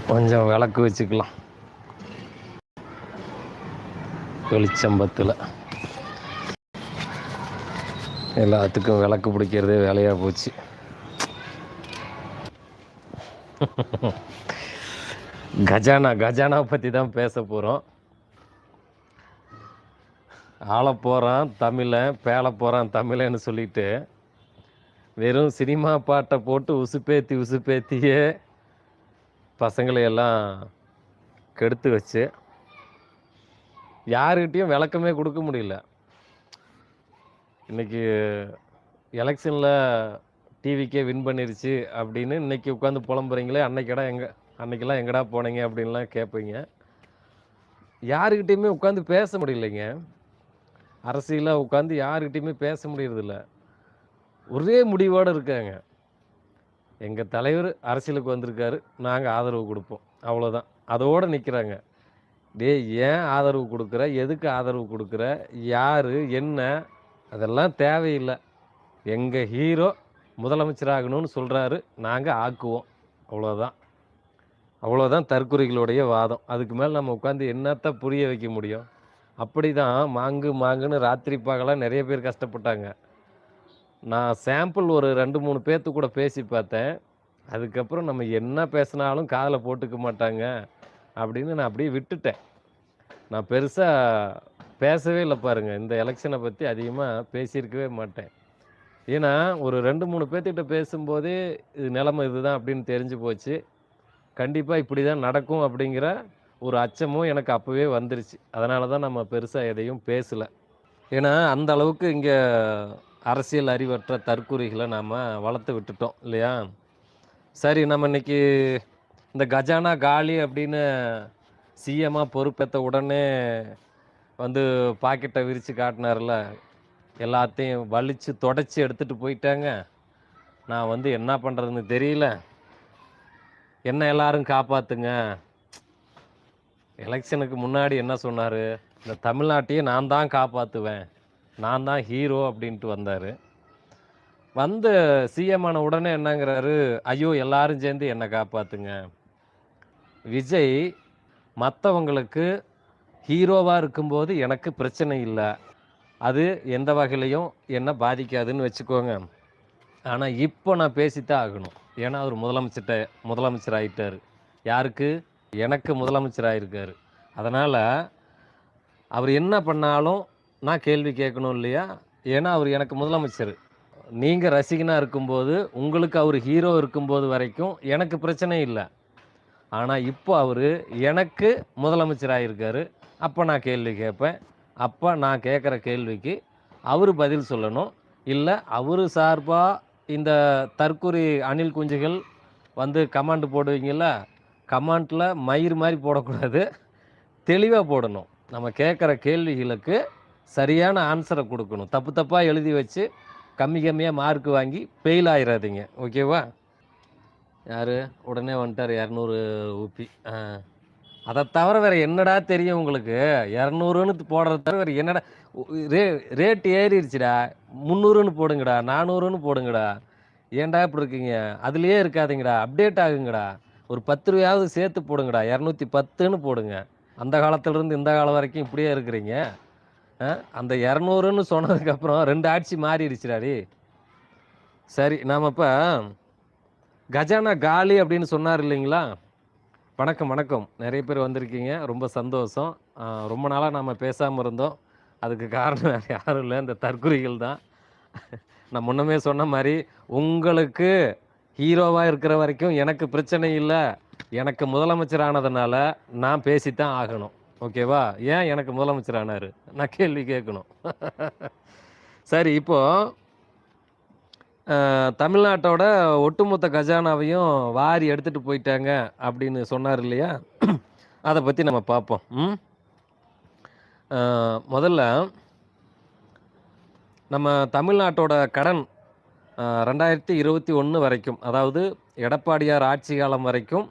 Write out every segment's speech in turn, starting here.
கொஞ்சம் விளக்கு வச்சுக்கலாம். வெளிச்சம்பத்தில் எல்லாத்துக்கும் விளக்கு பிடிக்கிறதே வேலையாக போச்சு. கஜானாவை பற்றி தான் பேச போகிறோம். ஆள போகிறான் தமிழை, பேள போகிறான் தமிழன்னு சொல்லிட்டு வெறும் சினிமா பாட்டை போட்டு உசுப்பேத்தியே பசங்களையெல்லாம் கெடுத்து வச்சு யாருக்கிட்டையும் விளக்கமே கொடுக்க முடியல. இன்றைக்கி எலெக்ஷனில் டிவிக்கே வின் பண்ணிருச்சு அப்படின்னு இன்றைக்கி உட்காந்து புலம்புறீங்களே, அன்னைக்கெல்லாம் எங்கடா போனீங்க அப்படின்லாம் கேட்பீங்க. யாருக்கிட்டையுமே உட்காந்து பேச முடியலைங்க. அரசியலாக உட்காந்து யாருக்கிட்டையுமே பேச முடியறதில்ல. ஒரே முடிவோடு இருக்காங்க. எங்கள் தலைவர் அரசியலுக்கு வந்திருக்காரு, நாங்கள் ஆதரவு கொடுப்போம், அவ்வளோதான். அதோடு நிற்கிறாங்க. ஏன் ஆதரவு கொடுக்குற, எதுக்கு ஆதரவு கொடுக்குற, யார் என்ன, அதெல்லாம் தேவையில்லை. எங்கள் ஹீரோ முதலமைச்சராகணும்னு சொல்கிறாரு, நாங்கள் ஆக்குவோம், அவ்வளோதான் தற்குறிகளுடைய வாதம். அதுக்கு மேலே நம்ம உட்காந்து என்னத்தை புரிய வைக்க முடியும்? அப்படி தான் மாங்குன்னு ராத்திரி பகலாக நிறைய பேர் கஷ்டப்பட்டாங்க. நான் சாம்பிள் ஒரு 2-3 பேர்த்து கூட பேசி பார்த்தேன். அதுக்கப்புறம் நம்ம என்ன பேசினாலும் காதில் போட்டுக்க மாட்டாங்க அப்படின்னு நான் அப்படியே விட்டுட்டேன். நான் பெருசாக பேசவே இல்லை பாருங்கள். இந்த எலெக்ஷனை பற்றி அதிகமாக பேசியிருக்கவே மாட்டேன். ஏன்னா ஒரு 2-3 பேர்த்திட்ட பேசும்போதே இது நிலைமை இதுதான் அப்படின்னு தெரிஞ்சு போச்சு. கண்டிப்பாக இப்படி தான் நடக்கும் அப்படிங்கிற ஒரு அச்சமும் எனக்கு அப்போவே வந்துருச்சு. அதனால தான் நம்ம பெருசாக எதையும் பேசலை. ஏன்னா அந்த அளவுக்கு இங்கே அரசியல் அறிவற்ற தற்குறிகளை நாம் வளர்த்து விட்டுட்டோம் இல்லையா? சரி, நம்ம இன்றைக்கி இந்த கஜானா காலி அப்படின்னு சிஎம்மாக பொறுப்பேற்ற உடனே வந்து பாக்கெட்டை விரித்து காட்டினார்ல, எல்லாத்தையும் வலித்து தொடச்சி எடுத்துகிட்டு போயிட்டாங்க. நான் வந்து என்ன பண்ணுறதுன்னு தெரியல, என்ன எல்லாரும் காப்பாற்றுங்க. எலெக்ஷனுக்கு முன்னாடி என்ன சொன்னார்? இந்த தமிழ்நாட்டையே நான் தான் காப்பாற்றுவேன், நான் தான் ஹீரோ அப்படின்ட்டு வந்தார். வந்து சிஎம் ஆன உடனே என்னங்கிறாரு? ஐயோ எல்லாரும் சேர்ந்து என்னை காப்பாற்றுங்க. விஜய் மற்றவங்களுக்கு ஹீரோவாக இருக்கும்போது எனக்கு பிரச்சனை இல்லை, அது எந்த வகையிலையும் என்ன பாதிக்காதுன்னு வச்சுக்கோங்க. ஆனால் இப்போ நான் பேசித்தான் ஆகணும். ஏன்னா அவர் முதலமைச்சர் ஆகிட்டார். யாருக்கு? எனக்கு முதலமைச்சர் ஆகிருக்காரு. அதனால் அவர் என்ன பண்ணாலும் நான் கேள்வி கேட்கணும் இல்லையா? ஏன்னா அவர் எனக்கு முதலமைச்சர். நீங்கள் ரசிகனாக இருக்கும்போது, உங்களுக்கு அவர் ஹீரோ இருக்கும்போது வரைக்கும் எனக்கு பிரச்சனை இல்லை. ஆனால் இப்போ அவர் எனக்கு முதலமைச்சர் ஆகியிருக்காரு. அப்போ நான் கேள்வி கேட்பேன். அப்போ நான் கேட்குற கேள்விக்கு அவர் பதில் சொல்லணும். இல்லை அவர் சார்பாக இந்த தற்குறி அணில் குஞ்சுகள் வந்து கமாண்ட் போடுவீங்கள, கமாண்டில் மயிர் மாதிரி போடக்கூடாது, தெளிவாக போடணும். நம்ம கேட்குற கேள்விகளுக்கு சரியான ஆன்சரை கொடுக்கணும். தப்பாக எழுதி வச்சு கம்மியாக மார்க் வாங்கி ஃபெயில் ஆகிடாதீங்க, ஓகேவா? யார் உடனே வந்துட்டார் 200 ஊப்பி. அதை தவிர வேறு என்னடா தெரியும் உங்களுக்கு? 200ன்னு போடுறத தவிர வேறு என்னடா? ரேட் ஏறிடுச்சுடா, 300ன்னு போடுங்கடா, 400ன்னு போடுங்கடா. ஏன்டா இப்படி இருக்கீங்க? அதுலேயே இருக்காதீங்கடா, அப்டேட் ஆகுங்கடா. ஒரு 10 ரூபாயாவது சேர்த்து போடுங்கடா, 210ன்னு போடுங்க. அந்த காலத்துலேருந்து இந்த காலம் வரைக்கும் இப்படியே இருக்கிறீங்க. அந்த 200ன்னு சொன்னதுக்கப்புறம் 2 ஆட்சி மாறிடுச்சுடாடி. சரி, நாம் இப்போ கஜானா காலி அப்படின்னு சொன்னார் இல்லைங்களா? வணக்கம். நிறைய பேர் வந்திருக்கீங்க, ரொம்ப சந்தோஷம். ரொம்ப நாளாக நாம் பேசாமல் இருந்தோம். அதுக்கு காரணம் வேறு யாரும் இல்லை, இந்த தற்குறிகள் தான். நான் முன்னமே சொன்ன மாதிரி உங்களுக்கு ஹீரோவாக இருக்கிற வரைக்கும் எனக்கு பிரச்சனை இல்லை. எனக்கு முதலமைச்சர் ஆனதுனால நான் பேசித்தான் ஆகணும், ஓகேவா? ஏன் எனக்கு முதலமைச்சர் ஆனார்? நான் கேள்வி கேட்கணும். சரி, இப்போது தமிழ்நாட்டோட ஒட்டுமொத்த கஜானாவையும் வாரி எடுத்துகிட்டு போயிட்டாங்க அப்படின்னு சொன்னார் இல்லையா? அதை பற்றி நம்ம பார்ப்போம். முதல்ல நம்ம தமிழ்நாட்டோட கடன் 2021 வரைக்கும், அதாவது எடப்பாடியார் ஆட்சி காலம் வரைக்கும்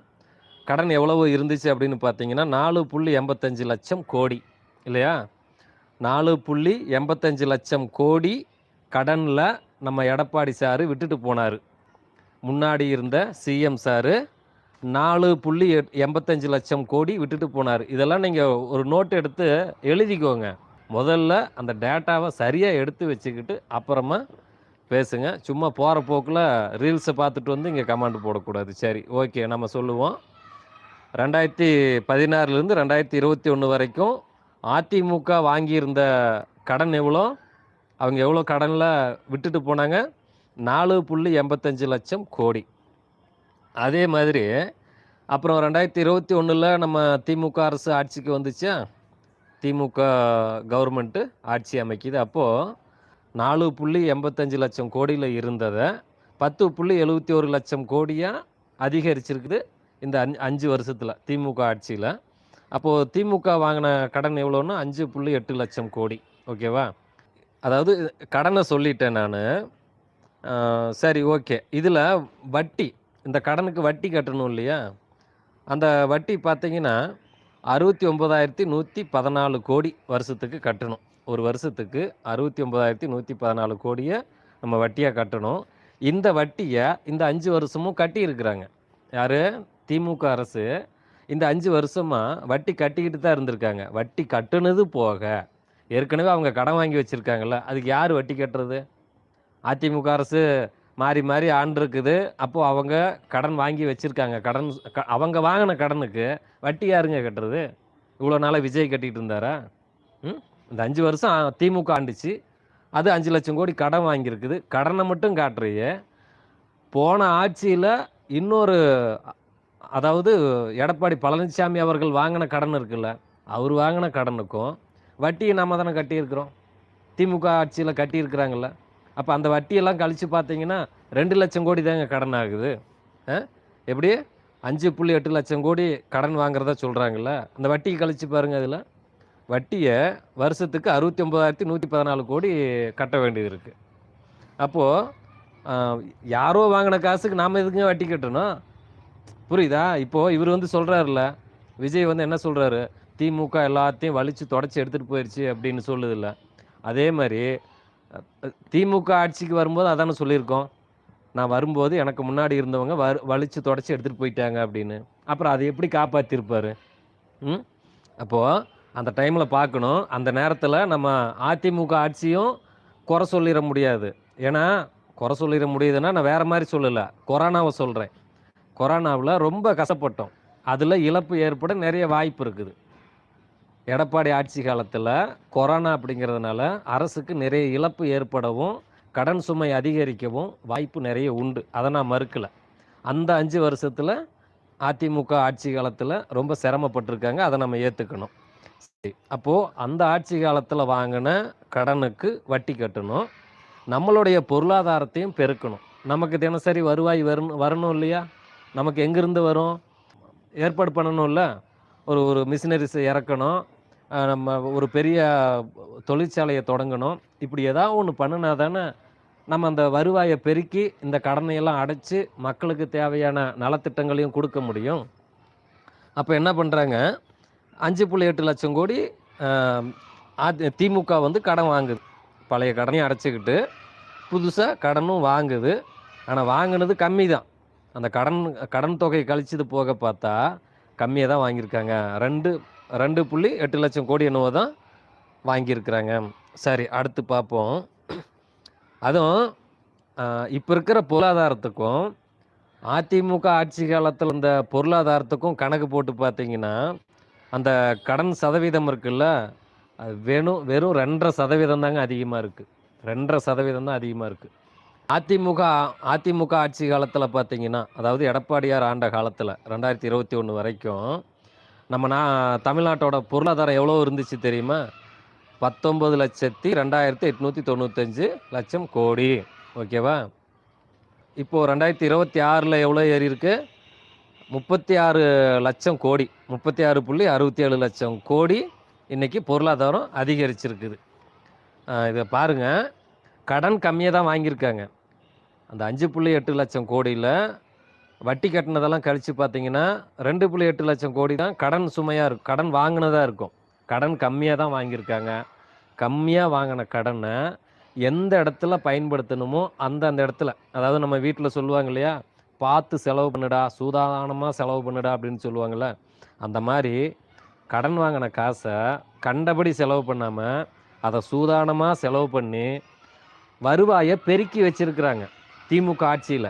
கடன் எவ்வளவு இருந்துச்சு அப்படின்னு பார்த்தீங்கன்னா 4.85 லட்சம் கோடி இல்லையா? 4.85 லட்சம் கோடி கடனில் நம்ம எடப்பாடி சார் விட்டுட்டு போனார். முன்னாடி இருந்த சிஎம் சார் 4,85 லட்சம் கோடி விட்டுட்டு போனார். இதெல்லாம் நீங்கள் ஒரு நோட் எடுத்து எழுதிக்கோங்க. முதல்ல அந்த டேட்டாவை சரியாக எடுத்து வச்சுக்கிட்டு அப்புறமா பேசுங்க. சும்மா போகிற போக்கில் ரீல்ஸை பார்த்துட்டு வந்து இங்கே கமெண்ட் போடக்கூடாது. சரி, ஓகே, நம்ம சொல்லுவோம். 2016லேருந்து 2021 வரைக்கும் அதிமுக வாங்கியிருந்த கடன் எவ்வளோ? அவங்க எவ்வளோ கடனில் விட்டுட்டு போனாங்க? 4,85 லட்சம் கோடி. அதே மாதிரி அப்புறம் 2021ல் நம்ம திமுக அரசு ஆட்சிக்கு வந்துச்சா, திமுக கவர்மெண்ட்டு ஆட்சி அமைக்குது. அப்போது 4,85 லட்சம் கோடியில் இருந்ததை 10,71 லட்சம் கோடியாக அதிகரிச்சிருக்குது இந்த 5 வருஷத்தில் திமுக ஆட்சியில். அப்போது திமுக வாங்கின கடன் எவ்வளோன்னா 5,8 லட்சம் கோடி. ஓகேவா? அதாவது கடனை சொல்லிட்டேன் நான். சரி, ஓகே. இதில் வட்டி, இந்த கடனுக்கு வட்டி கட்டணும் இல்லையா? அந்த வட்டி பார்த்தீங்கன்னா 69,114 கோடி வருஷத்துக்கு கட்டணும். ஒரு வருஷத்துக்கு 69,114 கோடியை நம்ம வட்டியாக கட்டணும். இந்த வட்டியை இந்த 5 வருஷமும் கட்டியிருக்கிறாங்க. யார்? திமுக அரசு இந்த 5 வருஷமாக வட்டி கட்டிக்கிட்டு தான் இருந்திருக்காங்க. வட்டி கட்டுனது போக ஏற்கனவே அவங்க கடன் வாங்கி வச்சுருக்காங்கல்ல, அதுக்கு யார் வட்டி கட்டுறது? அதிமுக அரசு மாறி மாறி ஆண்டிருக்குது. அப்போது அவங்க கடன் வாங்கி வச்சுருக்காங்க. அவங்க வாங்கின கடனுக்கு வட்டி யாருங்க கட்டுறது? இவ்வளோ நாளாக விஜய் கட்டிகிட்டு இருந்தாரா? இந்த 5 வருஷம் திமுக ஆண்டுச்சு, அது 5 லட்சம் கோடி கடன் வாங்கியிருக்குது. கடனை மட்டும் காட்டுறையே. போன ஆட்சியில் இன்னொரு, அதாவது எடப்பாடி பழனிசாமி அவர்கள் வாங்கின கடன் இருக்குல்ல, அவர் வாங்கின கடனுக்கும் வட்டியை நம்ம தானே கட்டியிருக்கிறோம். திமுக ஆட்சியில் கட்டியிருக்கிறாங்கல்ல. அப்போ அந்த வட்டியெல்லாம் கழித்து பார்த்தீங்கன்னா 2 லட்சம் கோடி தாங்க கடன் ஆகுது. எப்படி 5,8 லட்சம் கோடி கடன் வாங்குறதா சொல்கிறாங்கல்ல, அந்த வட்டியை கழித்து பாருங்கள். அதில் வட்டியை வருஷத்துக்கு 69,114 கோடி கட்ட வேண்டியது இருக்குது. அப்போது யாரோ வாங்கின காசுக்கு நாம் எதுக்குங்க வட்டி கட்டணும்? புரியுதா? இப்போது இவர் வந்து சொல்கிறாருல்ல, விஜய் வந்து என்ன சொல்கிறாரு, திமுக எல்லாத்தையும் வலித்து தொடச்சி எடுத்துகிட்டு போயிடுச்சு அப்படின்னு சொல்லுதில்ல. அதே மாதிரி திமுக ஆட்சிக்கு வரும்போது அதானே சொல்லியிருக்கோம், நான் வரும்போது எனக்கு முன்னாடி இருந்தவங்க வலித்து தொடச்சி எடுத்துகிட்டு போயிட்டாங்க அப்படின்னு. அப்புறம் அதை எப்படி காப்பாற்றிருப்பார்? அப்போது அந்த டைமில் பார்க்கணும். அந்த நேரத்தில் நம்ம அதிமுக ஆட்சியும் குறை சொல்லிட முடியாது. ஏன்னா குறை சொல்லிட முடியுதுன்னா நான் வேறு மாதிரி சொல்லலை, கொரோனாவை சொல்கிறேன். கொரோனாவில் ரொம்ப கஷ்டப்பட்டோம். அதில் இழப்பு ஏற்பட நிறைய வாய்ப்பு இருக்குது. எடப்பாடி ஆட்சி காலத்தில் கொரோனா அப்படிங்கிறதுனால அரசுக்கு நிறைய இழப்பு ஏற்படவும் கடன் சுமை அதிகரிக்கவும் வாய்ப்பு நிறைய உண்டு. அதை நான் மறுக்கலை. அந்த 5 வருஷத்தில் அதிமுக ஆட்சி காலத்தில் ரொம்ப சிரமப்பட்டிருக்காங்க, அதை நம்ம ஏற்றுக்கணும். சரி, அப்போது அந்த ஆட்சி காலத்தில் வாங்கின கடனுக்கு வட்டி கட்டணும், நம்மளுடைய பொருளாதாரத்தையும் பெருக்கணும். நமக்கு தினசரி வருவாய் வரணும் இல்லையா? நமக்கு எங்கேருந்து வரும்? ஏற்பாடு பண்ணணும்ல. ஒரு மிஷினரிஸை இறக்கணும், நம்ம ஒரு பெரிய தொழிற்சாலையை தொடங்கணும். இப்படி ஏதாவது ஒன்று பண்ணினா தானே நம்ம அந்த வருவாயை பெருக்கி இந்த கடனையெல்லாம் அடைச்சி மக்களுக்கு தேவையான நலத்திட்டங்களையும் கொடுக்க முடியும். அப்போ என்ன பண்ணுறாங்க, 5,8 லட்சம் கோடி திமுக வந்து கடன் வாங்குது. பழைய கடனையும் அடைச்சிக்கிட்டு புதுசாக கடனும் வாங்குது. ஆனால் வாங்கினது கம்மி தான். அந்த கடன் தொகை கழிச்சது போக பார்த்தா கம்மியாக தான் வாங்கியிருக்காங்க. 2.8 லட்சம் கோடி என்னவோ தான் வாங்கியிருக்கிறாங்க. சரி, அடுத்து பார்ப்போம். அதுவும் இப்போ இருக்கிற பொருளாதாரத்துக்கும் அதிமுக ஆட்சி காலத்தில் இந்த பொருளாதாரத்துக்கும் கணக்கு போட்டு பார்த்தீங்கன்னா அந்த கடன் சதவீதம் இருக்குல்ல, அது வெறும் 2.5% தாங்க அதிகமாக இருக்குது. 2.5% தான் அதிகமாக இருக்குது. அதிமுக ஆட்சி காலத்தில் பார்த்தீங்கன்னா, அதாவது எடப்பாடியார் ஆண்ட காலத்தில் 2021 வரைக்கும் நம்ம தமிழ்நாட்டோட பொருளாதாரம் எவ்வளோ இருந்துச்சு தெரியுமா? 19,02,895 லட்சம் கோடி. ஓகேவா? இப்போது 2026 எவ்வளோ ஏறி இருக்கு? 36 லட்சம் கோடி, 36.67 லட்சம் கோடி இன்றைக்கி பொருளாதாரம் அதிகரிச்சிருக்குது. இதை பாருங்கள், கடன் கம்மியாக தான் வாங்கியிருக்காங்க. அந்த 5.8 லட்சம் கோடியில் வட்டி கட்டினதெல்லாம் கழித்து பார்த்தீங்கன்னா 2.8 லட்சம் கோடி தான் கடன் சுமையாக இருக்கும், கடன் வாங்கினதாக இருக்கும். கடன் கம்மியாக தான் வாங்கியிருக்காங்க. கம்மியாக வாங்கின கடனை எந்த இடத்துல பயன்படுத்தணுமோ அந்த இடத்துல, அதாவது நம்ம வீட்டில் சொல்லுவாங்க இல்லையா, பார்த்து செலவு பண்ணுடா, சூதானமாக செலவு பண்ணுடா அப்படின்னு சொல்லுவாங்கள்ல, அந்த மாதிரி கடன் வாங்கின காசை கண்டபடி செலவு பண்ணாமல் அதை சூதானமாக செலவு பண்ணி வருவாயை பெருக்கி வச்சிருக்கிறாங்க திமுக ஆட்சியில்.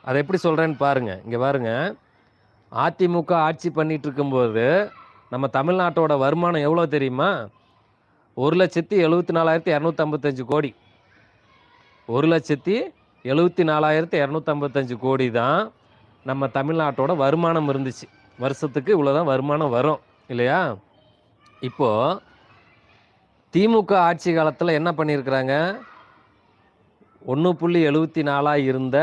அதை எப்படி சொல்கிறேன்னு பாருங்கள். இங்கே பாருங்கள், அதிமுக ஆட்சி பண்ணிட்டு இருக்கும்போது நம்ம தமிழ்நாட்டோட வருமானம் எவ்வளோ தெரியுமா? 1,74,255 கோடி. 1,74,255 கோடி தான் நம்ம தமிழ்நாட்டோட வருமானம் இருந்துச்சு. வருஷத்துக்கு இவ்வளோதான் வருமானம் வரும் இல்லையா? இப்போது திமுக ஆட்சி காலத்தில் என்ன பண்ணியிருக்கிறாங்க? 1.74 இருந்த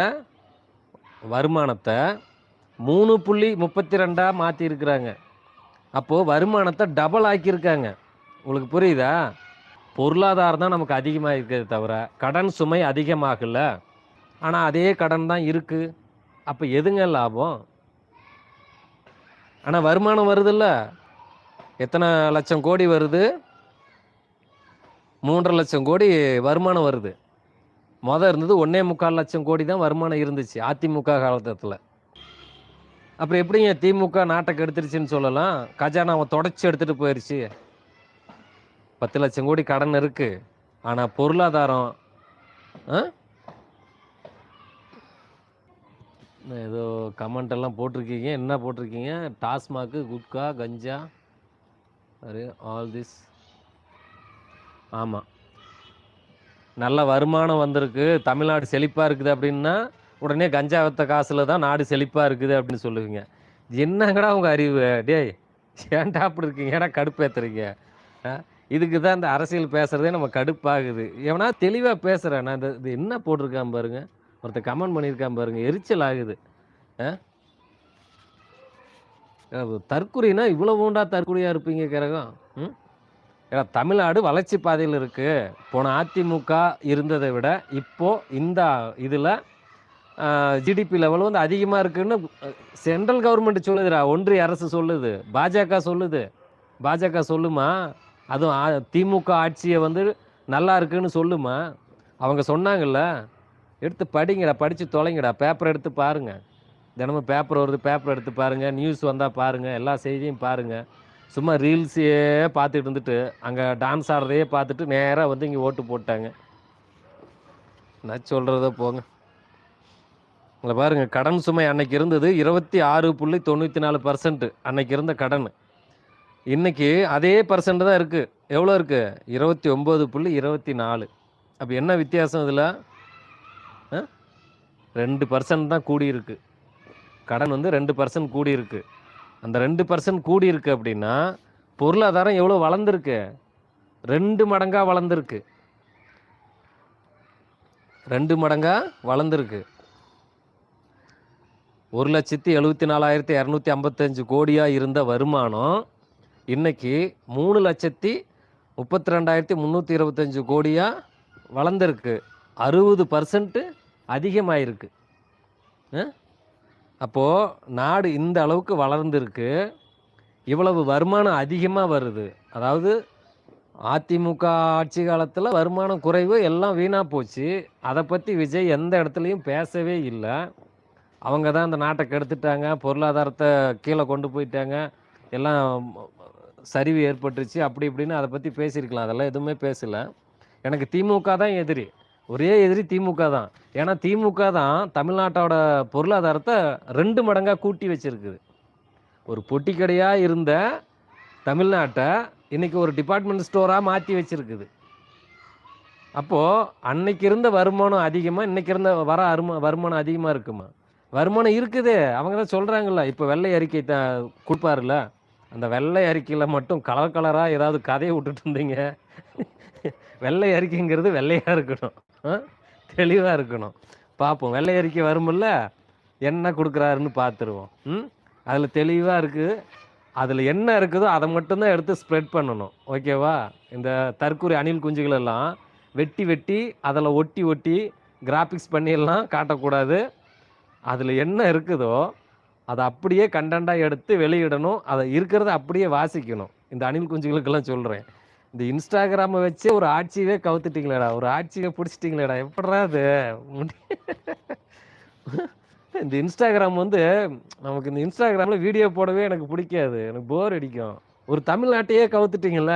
வருமானத்தை 3.32 மாற்றிருக்கிறாங்க. அப்போது வருமானத்தை டபுள் ஆக்கியிருக்காங்க. உங்களுக்கு புரியுதா? பொருளாதாரம் தான் நமக்கு அதிகமாக இருக்கிறது தவிர கடன் சுமை அதிகமாகல. ஆனால் அதே கடன் தான் இருக்குது. அப்போ எதுங்க லாபம்? ஆனால் வருமானம் வருதுல்ல, எத்தனை லட்சம் கோடி வருது? 3.5 லட்சம் கோடி வருமானம் வருது. இருந்தது 1.25 லட்சம் கோடி தான் வருமானம் இருந்துச்சு அதிமுக காலத்தில். அப்புறம் எப்படிங்க திமுக நாட்டை கெடுத்துருச்சுன்னு சொல்லலாம்? கஜானாவை தொடச்சி எடுத்துகிட்டு போயிடுச்சு. 10 லட்சம் கோடி கடன் இருக்குது. ஆனால் பொருளாதாரம் ஏதோ கமெண்ட் எல்லாம் போட்டிருக்கீங்க. என்ன போட்டிருக்கீங்க? டாஸ்மாக்கு, குட்கா, கஞ்சா, ஆல் திஸ். ஆமாம், நல்ல வருமானம் வந்திருக்கு, தமிழ்நாடு செழிப்பாக இருக்குது அப்படின்னா உடனே கஞ்சா வித்த காசில் தான் நாடு செழிப்பாக இருக்குது அப்படின்னு சொல்லுவீங்க. என்னங்கடா உங்கள் அறிவு? டேய், ஏன்டா அப்படி இருக்கீங்க? ஏன்னா கடுப்பேற்றுறீங்க. இதுக்கு தான் இந்த அரசியல் பேசுகிறதே நம்ம கடுப்பாகுது. எவனா தெளிவாக பேசுகிறேன். நான் இது என்ன போட்டிருக்கான் பாருங்க, ஒருத்தர் கமெண்ட் பண்ணியிருக்கான் பாருங்க, எரிச்சல் ஆகுது. தற்குறினா இவ்வளோ உண்டா தற்குறியாக இருப்பீங்க கிரகம்? ஏன்னா தமிழ்நாடு வளர்ச்சி பாதையில் இருக்குது. போன அதிமுக இருந்ததை விட இப்போது இந்த இதில் ஜிடிபி லெவல் வந்து அதிகமாக இருக்குன்னு சென்ட்ரல் கவர்மெண்ட் சொல்லுதுடா, ஒன்றிய அரசு சொல்லுது, பாஜக சொல்லுது. பாஜக சொல்லுமா? அதுவும் திமுக ஆட்சியை வந்து நல்லா இருக்குன்னு சொல்லுமா? அவங்க சொன்னாங்கல்ல. எடுத்து படிங்கடா, படித்து தொலைங்கடா, பேப்பர் எடுத்து பாருங்கள். தினமும் பேப்பர் வருது, பேப்பர் எடுத்து பாருங்கள், நியூஸ் வந்தால் பாருங்கள், எல்லா செய்தியும் பாருங்கள். சும்மா ரீல்ஸையே பார்த்துட்டு இருந்துட்டு அங்கே டான்ஸ் ஆடுறதையே பார்த்துட்டு நேராக வந்து இங்கே ஓட்டு போட்டாங்க. நான் சொல்கிறத போங்க. உங்களை பாருங்கள், கடன் சுமை அன்னைக்கு இருந்தது 26.94%. அன்னைக்கு இருந்த கடன் இன்னைக்கு அதே பர்சன்ட் தான் இருக்குது. எவ்வளோ இருக்குது? 29.24. அப்போ என்ன வித்தியாசம் இதில்? 2% தான் கூடியிருக்கு. கடன் வந்து 2% கூடியிருக்கு. அந்த 2% கூடியிருக்கு அப்படின்னா பொருளாதாரம் எவ்வளோ வளர்ந்துருக்கு? 2 மடங்காக வளர்ந்துருக்கு. 2 மடங்காக வளர்ந்துருக்கு. 1,74,255 கோடியாக இருந்த வருமானம் இன்னைக்கு 3,32,325 கோடியாக வளர்ந்துருக்கு. 60% அதிகமாயிருக்கு. அப்போது நாடு இந்த அளவுக்கு வளர்ந்துருக்கு. இவ்வளவு வருமானம் அதிகமாக வருது. அதாவது அதிமுக ஆட்சி காலத்தில் வருமானம் குறைவு, எல்லாம் வீணாக போச்சு. அதை பற்றி விஜய் எந்த இடத்துலையும் பேசவே இல்லை. அவங்க தான் இந்த நாட்டை கெடுத்துட்டாங்க, பொருளாதாரத்தை கீழே கொண்டு போயிட்டாங்க, எல்லாம் சரிவு ஏற்பட்டுருச்சு அப்படி இப்படின்னு அதை பற்றி பேசியிருக்கலாம். அதெல்லாம் எதுவுமே பேசலை. எனக்கு திமுக தான் எதிரி, ஒரே எதிரி திமுக தான். ஏன்னா திமுக தான் தமிழ்நாட்டோட பொருளாதாரத்தை 2 மடங்காக கூட்டி வச்சுருக்குது. ஒரு பொட்டி கடையாக இருந்த தமிழ்நாட்டை இன்றைக்கி ஒரு டிபார்ட்மெண்ட் ஸ்டோராக மாற்றி வச்சுருக்குது. அப்போது அன்னைக்கு இருந்த வருமானம் அதிகமாக இன்றைக்கி இருந்த வருமானம் அதிகமாக இருக்குமா? வருமானம் இருக்குது. அவங்க தான் சொல்கிறாங்கல்ல, இப்போ வெள்ளை அறிக்கை கொடுப்பாருல்ல, அந்த வெள்ளை அறிக்கையில் மட்டும் கலர் கலராக ஏதாவது கதையை விட்டுட்டு இருந்தீங்க. வெள்ளை அறிக்கைங்கிறது வெள்ளையாக இருக்கணும், தெளிவாக இருக்கணும். பார்ப்போம், வெள்ளை அறிக்கை வருமில்ல, என்ன கொடுக்குறாருன்னு பார்த்துருவோம். அதில் தெளிவாக இருக்குது. அதில் என்ன இருக்குதோ அதை மட்டும்தான் எடுத்து ஸ்ப்ரெட் பண்ணணும். ஓகேவா? இந்த தற்கூரி அணில் குஞ்சுகளெல்லாம் வெட்டி வெட்டி அதில் ஒட்டி ஒட்டி கிராஃபிக்ஸ் பண்ணியெல்லாம் காட்டக்கூடாது. அதில் என்ன இருக்குதோ அதை அப்படியே கண்டென்ட்டாக எடுத்து வெளியிடணும். அதை இருக்கிறத அப்படியே வாசிக்கணும். இந்த அணில் குஞ்சுகளுக்கெல்லாம் சொல்கிறேன். இந்த இன்ஸ்டாகிராமை வச்சு ஒரு ஆட்சியவே கவுத்துட்டிங்களேடா, ஒரு ஆட்சியை பிடிச்சிட்டிங்களேடா, எப்படா அது? இந்த இன்ஸ்டாகிராம் வந்து நமக்கு இந்த இன்ஸ்டாகிராமில் வீடியோ போடவே எனக்கு பிடிக்காது, எனக்கு போர் அடிக்கும். ஒரு தமிழ்நாட்டையே கவுத்துட்டீங்கல்ல